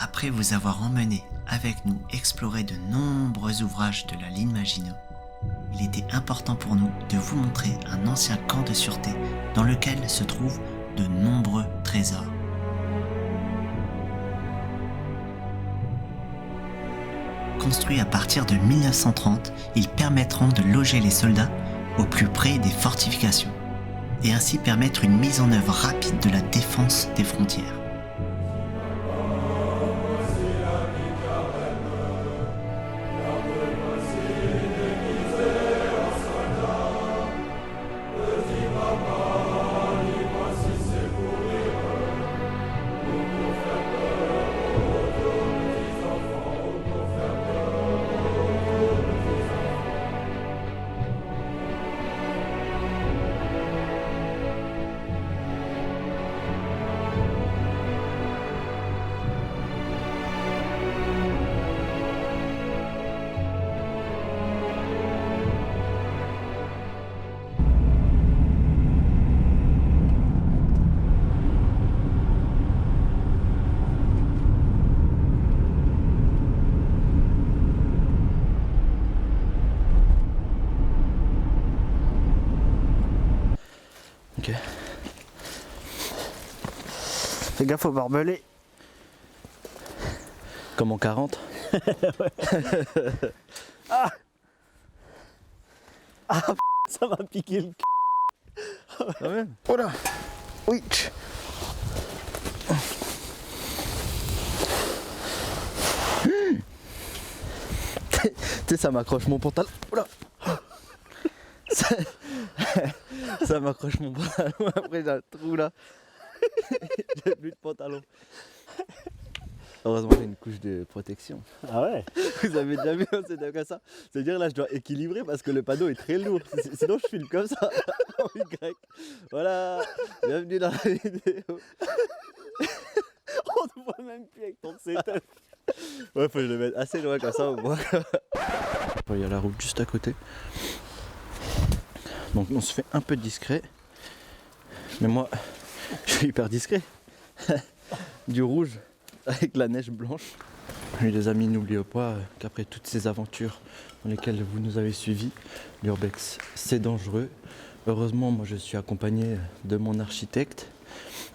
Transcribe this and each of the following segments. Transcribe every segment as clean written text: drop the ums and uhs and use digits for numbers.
Après vous avoir emmené avec nous explorer de nombreux ouvrages de la ligne Maginot, il était important pour nous de vous montrer un ancien camp de sûreté dans lequel se trouvent de nombreux trésors. Construits à partir de 1930, ils permettront de loger les soldats au plus près des fortifications et ainsi permettre une mise en œuvre rapide de la défense des frontières. Ok. Fais gaffe au barbelé. Comme en 40. Ah ah, ça m'a piqué le c***. Ah ouais. Oh là. Oui. Tu sais, ça m'accroche mon pantalon. Oh là. Ça m'accroche mon pantalon, après j'ai un trou là. J'ai plus de pantalon. Heureusement j'ai une couche de protection. Ah ouais. Vous avez déjà vu, c'est comme ça. C'est-à-dire là je dois équilibrer parce que le panneau est très lourd. Sinon je filme comme ça en Y. Voilà. Bienvenue dans la vidéo. On ne voit même plus avec ton setup. Ouais, faut que je le mette assez loin comme ça au moins. Il y a la route juste à côté. Donc on se fait un peu discret. Mais moi, je suis hyper discret. Du rouge avec la neige blanche. Et les amis, n'oubliez pas qu'après toutes ces aventures dans lesquelles vous nous avez suivis, l'urbex c'est dangereux. Heureusement, moi je suis accompagné de mon architecte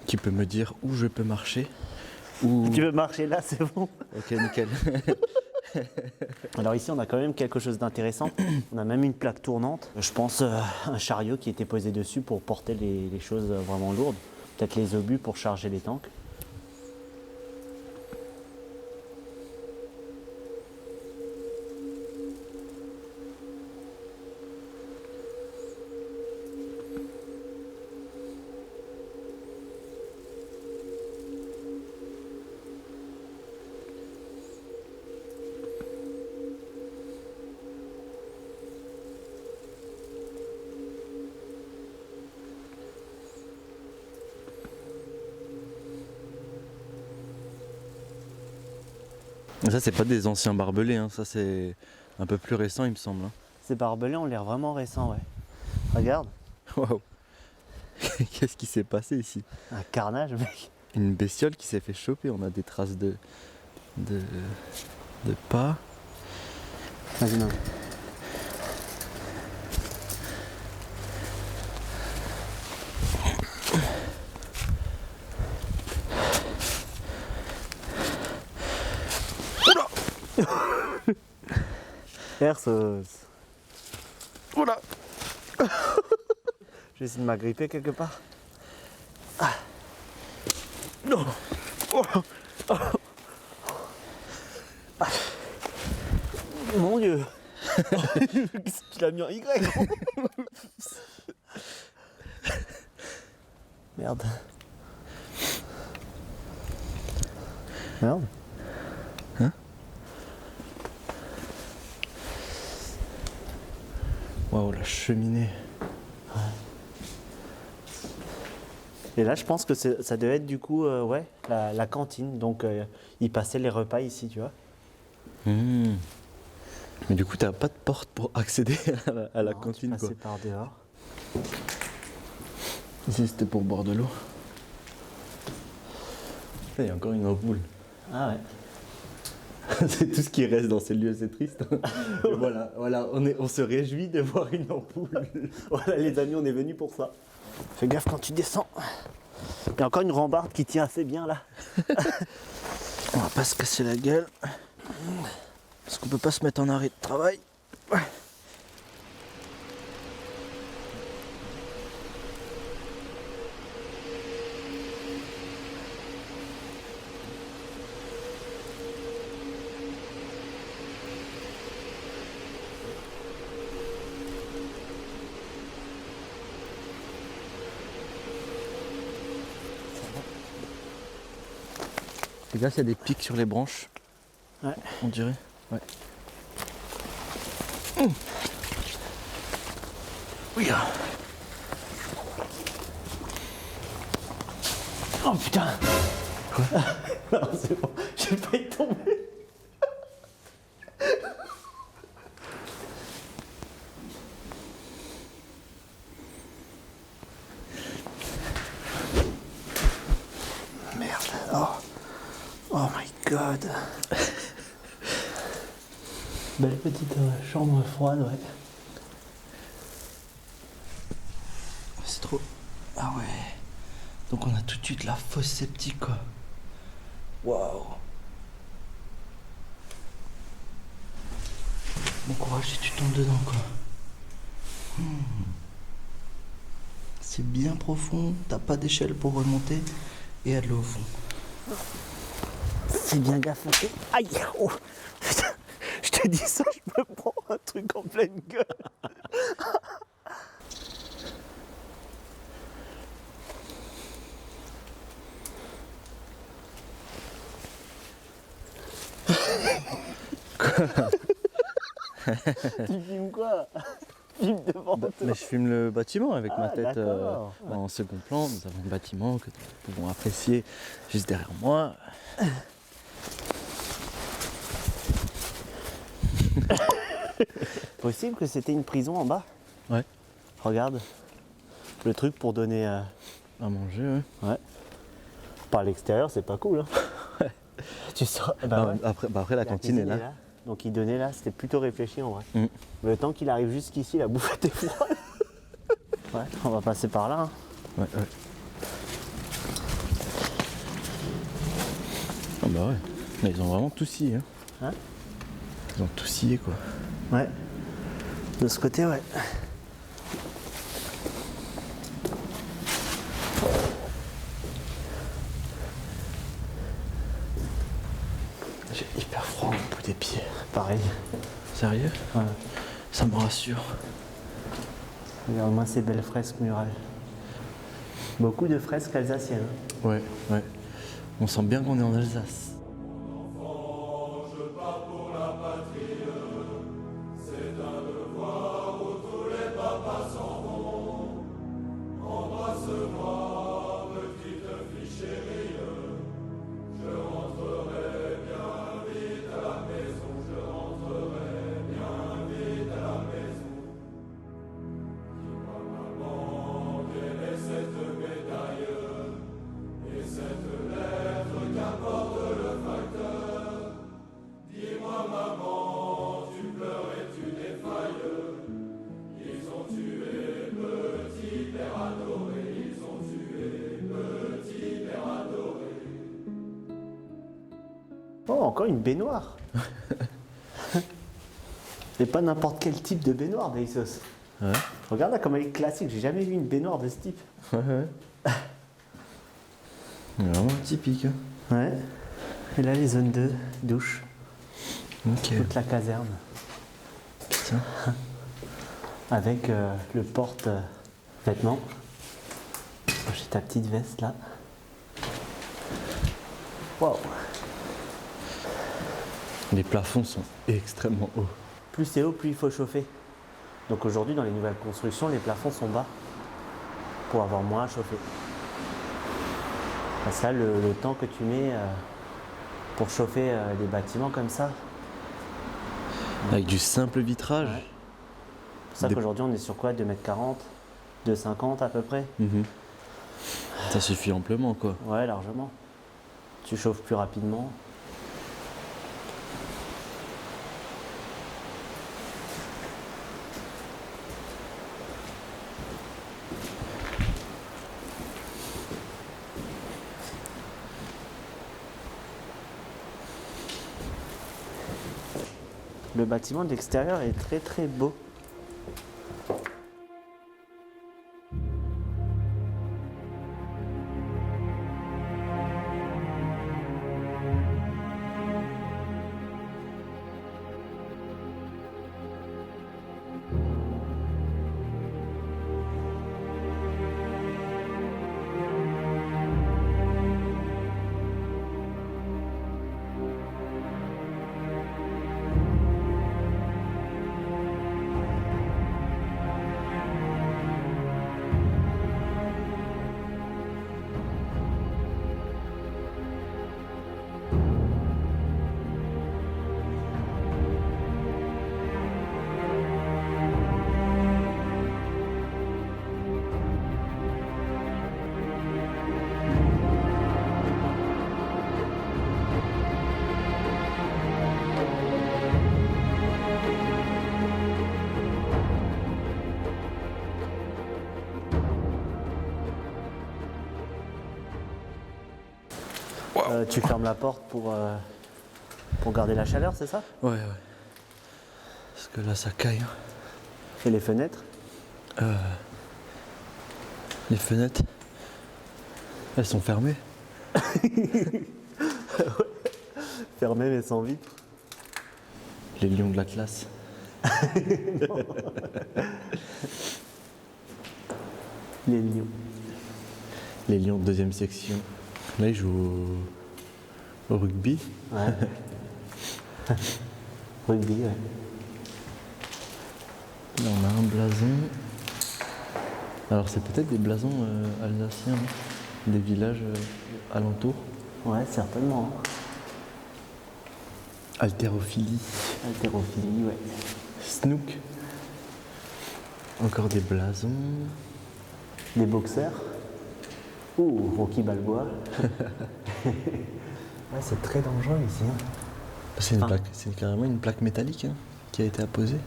qui peut me dire où je peux marcher. Où... Tu veux marcher là, c'est bon. Ok, nickel. Alors ici, on a quand même quelque chose d'intéressant. On a même une plaque tournante. Je pense un chariot qui était posé dessus pour porter les choses vraiment lourdes. Peut-être les obus pour charger les tanks. Ça c'est pas des anciens barbelés, hein. Ça c'est un peu plus récent il me semble. Hein. Ces barbelés ont l'air vraiment récents, ouais. Regarde. Waouh. Qu'est-ce qui s'est passé ici? Un carnage, mec. Une bestiole qui s'est fait choper, on a des traces de pas. Vas-y, non. Perceuse. Oula. Je vais essayer de m'agripper quelque part. Ah. Non. Oh. Oh. Ah. Mon Dieu. Qu'est-ce que tu l'as mis en Y? Merde. Merde. Hein? Waouh, la cheminée. Ouais. Et là, je pense que ça devait être du coup, ouais, la cantine. Donc, ils passaient les repas ici, tu vois. Mmh. Mais du coup, t'as pas de porte pour accéder à la Non, cantine, tu quoi. passais par dehors. Ici, c'était pour boire de l'eau. Il y a encore une ampoule. Ah ouais. C'est tout ce qui reste dans ces lieux, c'est triste. Et voilà, on se réjouit de voir une ampoule. Voilà les amis, on est venus pour ça. Fais gaffe quand tu descends. Il y a encore une rambarde qui tient assez bien là. On va pas se casser la gueule. Parce qu'on peut pas se mettre en arrêt de travail. Les gars, il y a des pics sur les branches. Ouais. On dirait. Ouais. Oui. Oh putain. Quoi? Non, c'est bon, j'ai failli tomber. Merde. Oh my god. Belle petite chambre froide, ouais. C'est trop. Ah ouais. Donc on a tout de suite la fosse septique quoi. Waouh. Bon courage si tu tombes dedans quoi. C'est bien profond, t'as pas d'échelle pour remonter et il y a de l'eau au fond. C'est bien gaffe. Aïe. Oh. Putain. Je te dis ça, je me prends un truc en pleine gueule. Tu filmes quoi? Filme devant toi. Mais je filme le bâtiment avec ma tête d'accord. en second plan. Nous avons le bâtiment que nous pouvons apprécier juste derrière moi. Possible que c'était une prison en bas? Ouais. Regarde. Le truc pour donner À manger, ouais. Ouais. Par l'extérieur, c'est pas cool. Hein. Tu sors. Bah, ouais. Après la cantine est cuisine là. Donc il donnait là, c'était plutôt réfléchi en vrai. Mm. Le temps qu'il arrive jusqu'ici, la bouffe était froide. Ouais, on va passer par là. Hein. Ouais. Ah bah ouais. Mais ils ont vraiment tout scié. Hein? Ils ont tout scié quoi. Ouais. De ce côté, ouais. J'ai hyper froid au bout des pieds. Pareil. Sérieux? Ouais. Ça me rassure. Regarde-moi ces belles fresques murales. Beaucoup de fresques alsaciennes. Ouais. On sent bien qu'on est en Alsace. Oh, encore une baignoire. Et pas n'importe quel type de baignoire, Daïsos. Ouais. Regarde là comme elle est classique, j'ai jamais vu une baignoire de ce type. Ouais. Vraiment typique. Hein. Ouais. Et là les zones de douche. Ok. Toute la caserne. Tiens. Avec le porte-vêtements. J'ai ta petite veste là. Waouh. Les plafonds sont extrêmement hauts. Plus c'est haut, plus il faut chauffer. Donc aujourd'hui, dans les nouvelles constructions, les plafonds sont bas pour avoir moins à chauffer. Parce que là, le temps que tu mets pour chauffer des bâtiments comme ça, Avec du simple vitrage. Ouais. c'est pour ça qu'aujourd'hui, on est sur quoi? 2,40 m, 2,50 à peu près? Mhm. Ça suffit amplement quoi. Ouais, largement. Tu chauffes plus rapidement. Le bâtiment de l'extérieur est très très beau. Tu fermes la porte pour garder la chaleur, c'est ça? Ouais, ouais. Parce que là, ça caille. Hein. Et les fenêtres? Les fenêtres, elles sont fermées. Fermées mais sans vitre. Les lions de la classe. Les lions. Les lions de deuxième section. Là, ils jouent au rugby. Ouais. Rugby, ouais. Là, on a un blason. Alors, c'est peut-être des blasons alsaciens, hein, des villages alentours. Ouais, certainement. Haltérophilie. Haltérophilie, ouais. Snook. Encore des blasons. Des boxeurs. Ouh, Rocky Balboa. Ouais, c'est très dangereux ici. Hein. C'est une plaque, c'est carrément une plaque métallique hein, qui a été apposée.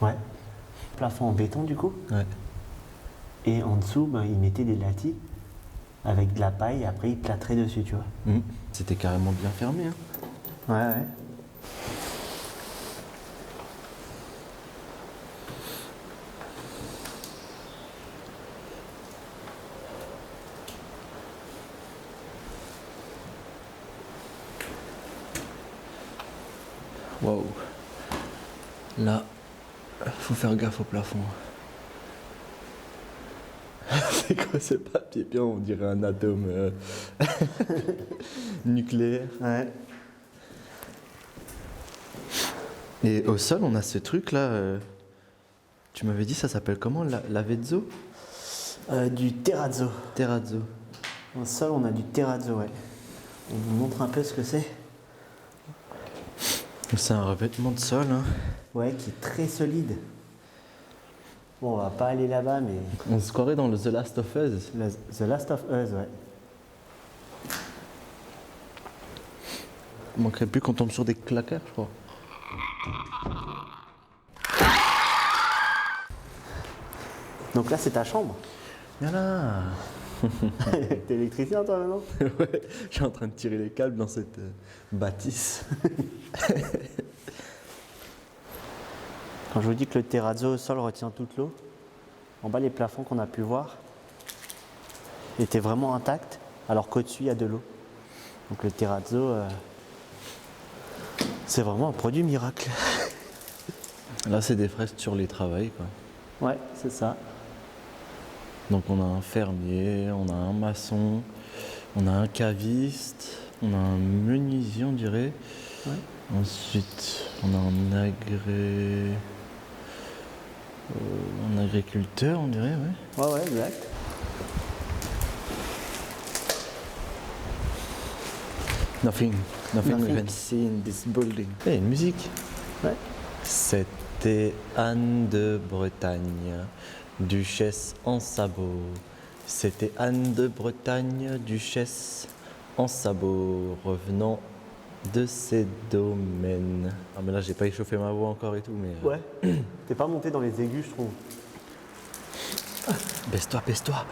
Ouais. Plafond en béton du coup. Ouais. Et en dessous, ben, ils mettaient des latis avec de la paille et après ils plâtraient dessus, tu vois. C'était carrément bien fermé. Hein. Ouais, ouais. Waouh. Là, faut faire gaffe au plafond. C'est quoi ce papier bien? On dirait un atome nucléaire. Ouais. Et au sol, on a ce truc là. Tu m'avais dit, ça s'appelle comment? Lavezzo? Du terrazzo. Terrazzo. Au sol, on a du terrazzo, ouais. On vous montre un peu ce que c'est. C'est un revêtement de sol. Hein. Ouais, qui est très solide. Bon, on va pas aller là-bas, mais. On se croirait dans le The Last of Us. The Last of Us, ouais. Il manquerait plus qu'on tombe sur des claqueurs, je crois. Donc là, c'est ta chambre. Voilà. T'es électricien, toi, maintenant? Ouais, je suis en train de tirer les câbles dans cette bâtisse. Quand je vous dis que le terrazzo au sol retient toute l'eau, en bas, les plafonds qu'on a pu voir étaient vraiment intacts, alors qu'au-dessus, il y a de l'eau. Donc le terrazzo, c'est vraiment un produit miracle. Là, c'est des fresques sur les travails, quoi. Ouais, c'est ça. Donc on a un fermier, on a un maçon, on a un caviste, on a un menuisier, on dirait. Ouais. Ensuite, on a un agriculteur, on dirait, ouais. Ouais, ouais, exact. Nothing we can see in this building. Hey, une musique. Ouais. C'était Anne de Bretagne, duchesse en sabot. C'était Anne de Bretagne, duchesse en sabot, revenant de ses domaines. Ah mais là j'ai pas échauffé ma voix encore et tout mais... Ouais, t'es pas monté dans les aigus je trouve. Baisse-toi.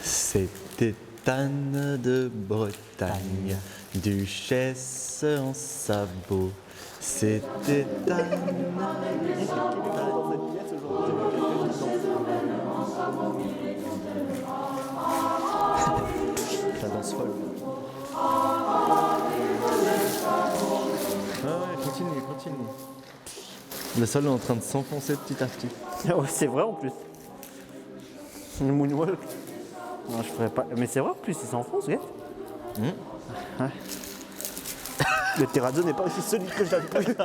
C'était Anne de Bretagne, duchesse en sabot, c'était Anne. La danse folle. Ah ouais, continue. Le sol est en train de s'enfoncer petit à petit. Ouais, c'est vrai en plus. Le moonwalk. Non, je ferais pas. Mais c'est vrai en plus, il s'enfonce, regarde. Ouais. Le terrazzo n'est pas aussi solide que je l'avais prévu.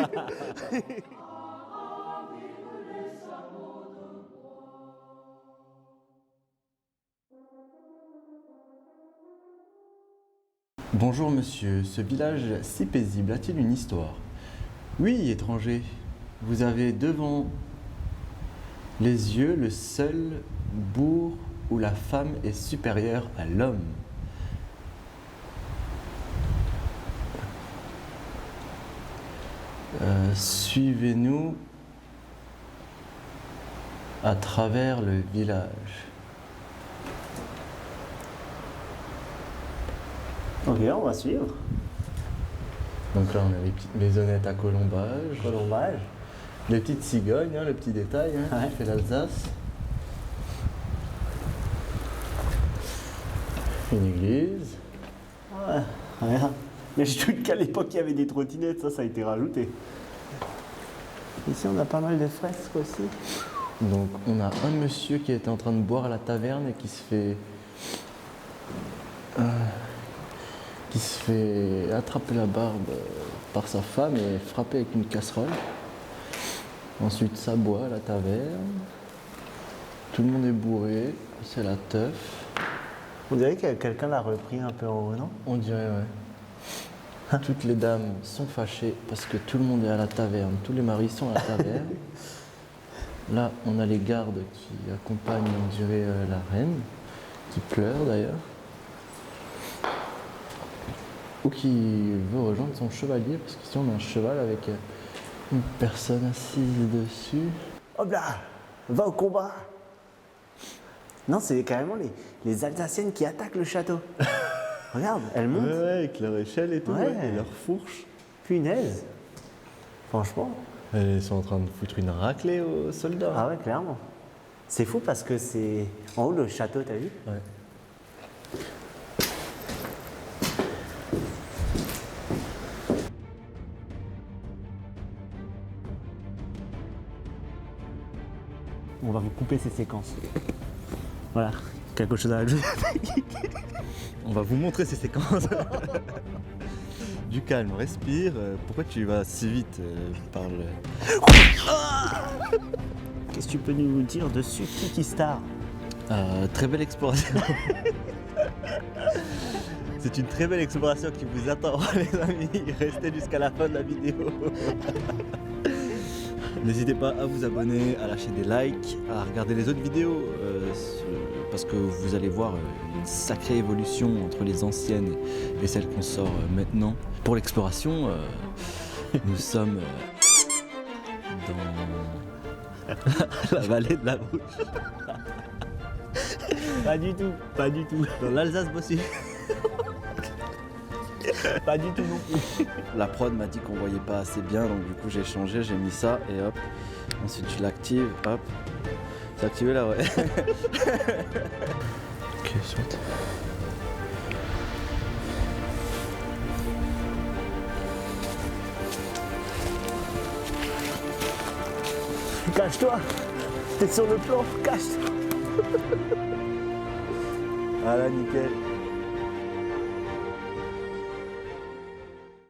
Bonjour monsieur, ce village si paisible a-t-il une histoire? Oui, étranger, vous avez devant les yeux le seul bourg où la femme est supérieure à l'homme. Suivez-nous à travers le village. Ok, on va suivre. Donc là, on a les petites maisonnettes à colombage. Colombage. Les petites cigognes, hein, le petit détail, hein, Ouais. qui fait l'Alsace. Une église. Ouais, regarde. Mais je doute qu'à l'époque, il y avait des trottinettes, ça a été rajouté. Ici, on a pas mal de fresques aussi. Donc on a un monsieur qui était en train de boire à la taverne et qui se fait attraper la barbe par sa femme et frapper avec une casserole. Ensuite ça boit à la taverne. Tout le monde est bourré, c'est la teuf. On dirait que quelqu'un l'a repris un peu en haut, non? On dirait, ouais. Toutes les dames sont fâchées parce que tout le monde est à la taverne, tous les maris sont à la taverne. Là, on a les gardes qui accompagnent, on dirait, la reine, qui pleure d'ailleurs. Ou qui veut rejoindre son chevalier, parce qu'ici on a un cheval avec une personne assise dessus. Hop là, va au combat. Non, c'est carrément les Alsaciennes qui attaquent le château. Regarde, elles montent. Ouais, avec leur échelle et tout, Ouais. ouais, et leur fourche. Punaise. Franchement. Elles sont en train de foutre une raclée aux soldats. Ah ouais, clairement. C'est fou parce que c'est en haut le château, t'as vu? Ouais. On va vous couper ces séquences. Voilà, quelque chose à ajouter. On va vous montrer ces séquences. Du calme, respire. Pourquoi tu vas si vite? Parle. Qu'est-ce que tu peux nous dire dessus, Kiki Star? Très belle exploration. C'est une très belle exploration qui vous attend, les amis. Restez jusqu'à la fin de la vidéo. N'hésitez pas à vous abonner, à lâcher des likes, à regarder les autres vidéos parce que vous allez voir une sacrée évolution entre les anciennes et celles qu'on sort maintenant. Pour l'exploration, nous sommes dans la vallée de la Bouche. Pas du tout, pas du tout. Dans l'Alsace Bossu. Pas du tout non plus. La prod m'a dit qu'on voyait pas assez bien, donc du coup j'ai changé, j'ai mis ça et hop. Ensuite je l'active, hop. C'est activé là, ouais. Ok, soit. Cache-toi. T'es sur le plan, cache-toi. Voilà, nickel.